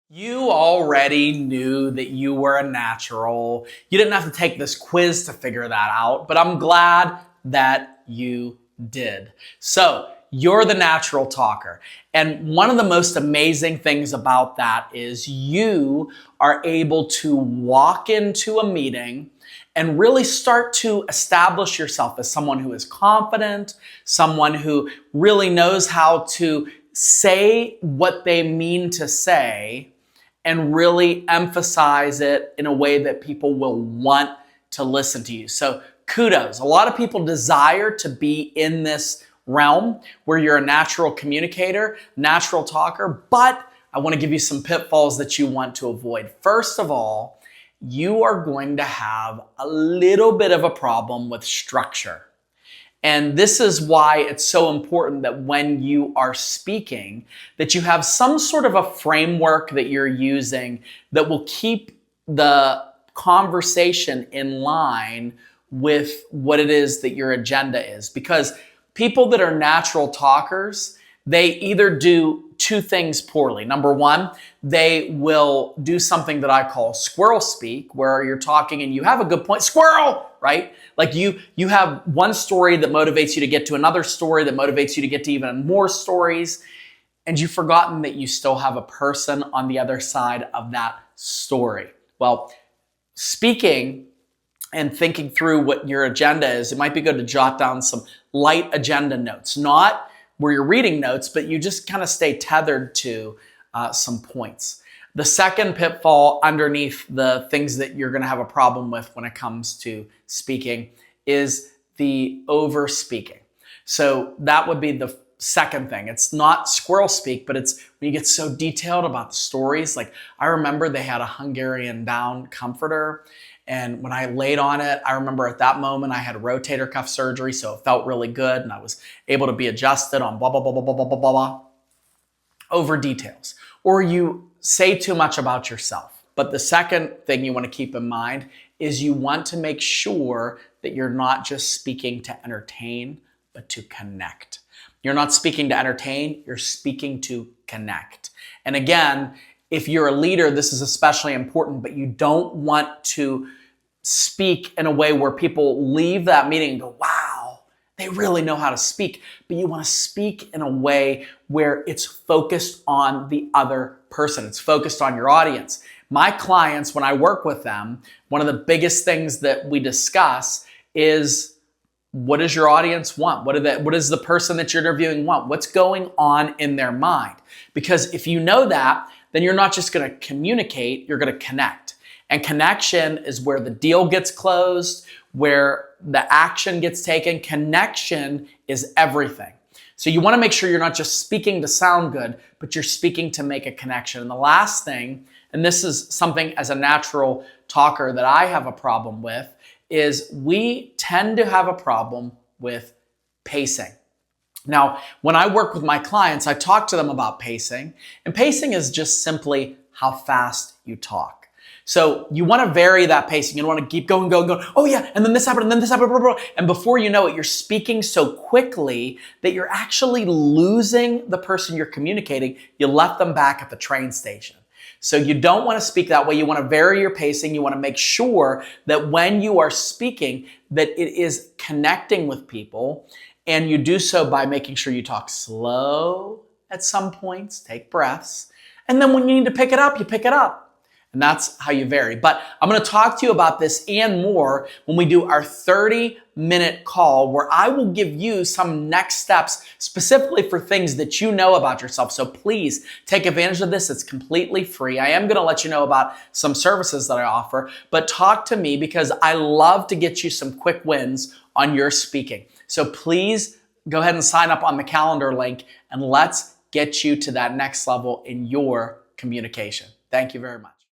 You already knew that you were a natural. You didn't have to take this quiz to figure that out, but I'm glad that you did. So, you're the natural talker. And one of the most amazing things about that is you are able to walk into a meeting and really start to establish yourself as someone who is confident, someone who really knows how to say what they mean to say and really emphasize it in a way that people will want to listen to you. So kudos. A lot of people desire to be in this realm where you're a natural communicator, natural talker, but I want to give you some pitfalls that you want to avoid. First of all, you are going to have a little bit of a problem with structure. And this is why it's so important that when you are speaking, that you have some sort of a framework that you're using that will keep the conversation in line with what it is that your agenda is. Because people that are natural talkers, they either do two things poorly. Number one, they will do something that I call squirrel speak, where you're talking and you have a good point, squirrel, right? Like you have one story that motivates you to get to another story that motivates you to get to even more stories, and you've forgotten that you still have a person on the other side of that story. Well, speaking and thinking through what your agenda is, it might be good to jot down some light agenda notes, not where you're reading notes, but you just kind of stay tethered to some points. The second pitfall underneath the things that you're going to have a problem with when it comes to speaking is the over speaking. So that would be the second thing. It's not squirrel speak, but it's when you get so detailed about the stories. Like I remember they had a Hungarian down comforter, and when I laid on it, I remember at that moment I had a rotator cuff surgery, so it felt really good, and I was able to be adjusted on blah, blah, blah, blah, blah, blah, blah, blah, over details. Or you say too much about yourself. But the second thing you want to keep in mind is you want to make sure that you're not just speaking to entertain, but to connect. You're not speaking to entertain, you're speaking to connect. And again, if you're a leader, this is especially important, but you don't want to speak in a way where people leave that meeting and go, wow, they really know how to speak. But you want to speak in a way where it's focused on the other person. It's focused on your audience. My clients, when I work with them, one of the biggest things that we discuss is, what does your audience want? What does the person that you're interviewing want? What's going on in their mind? Because if you know that, then you're not just going to communicate, you're going to connect. And connection is where the deal gets closed, where the action gets taken. Connection is everything. So you want to make sure you're not just speaking to sound good, but you're speaking to make a connection. And the last thing, and this is something as a natural talker that I have a problem with, is we tend to have a problem with pacing. Now, when I work with my clients, I talk to them about pacing, and pacing is just simply how fast you talk. So you want to vary that pacing. You don't want to keep going. Oh yeah, and then this happened, and then this happened, blah, blah, blah. And before you know it, you're speaking so quickly that you're actually losing the person you're communicating. You left them back at the train station. So you don't want to speak that way. You want to vary your pacing. You want to make sure that when you are speaking, that it is connecting with people. And you do so by making sure you talk slow at some points, take breaths. And then when you need to pick it up, you pick it up. And that's how you vary. But I'm going to talk to you about this and more when we do our 30-minute call, where I will give you some next steps specifically for things that you know about yourself. So please take advantage of this. It's completely free. I am going to let you know about some services that I offer, but talk to me because I love to get you some quick wins on your speaking. So please go ahead and sign up on the calendar link, and let's get you to that next level in your communication. Thank you very much.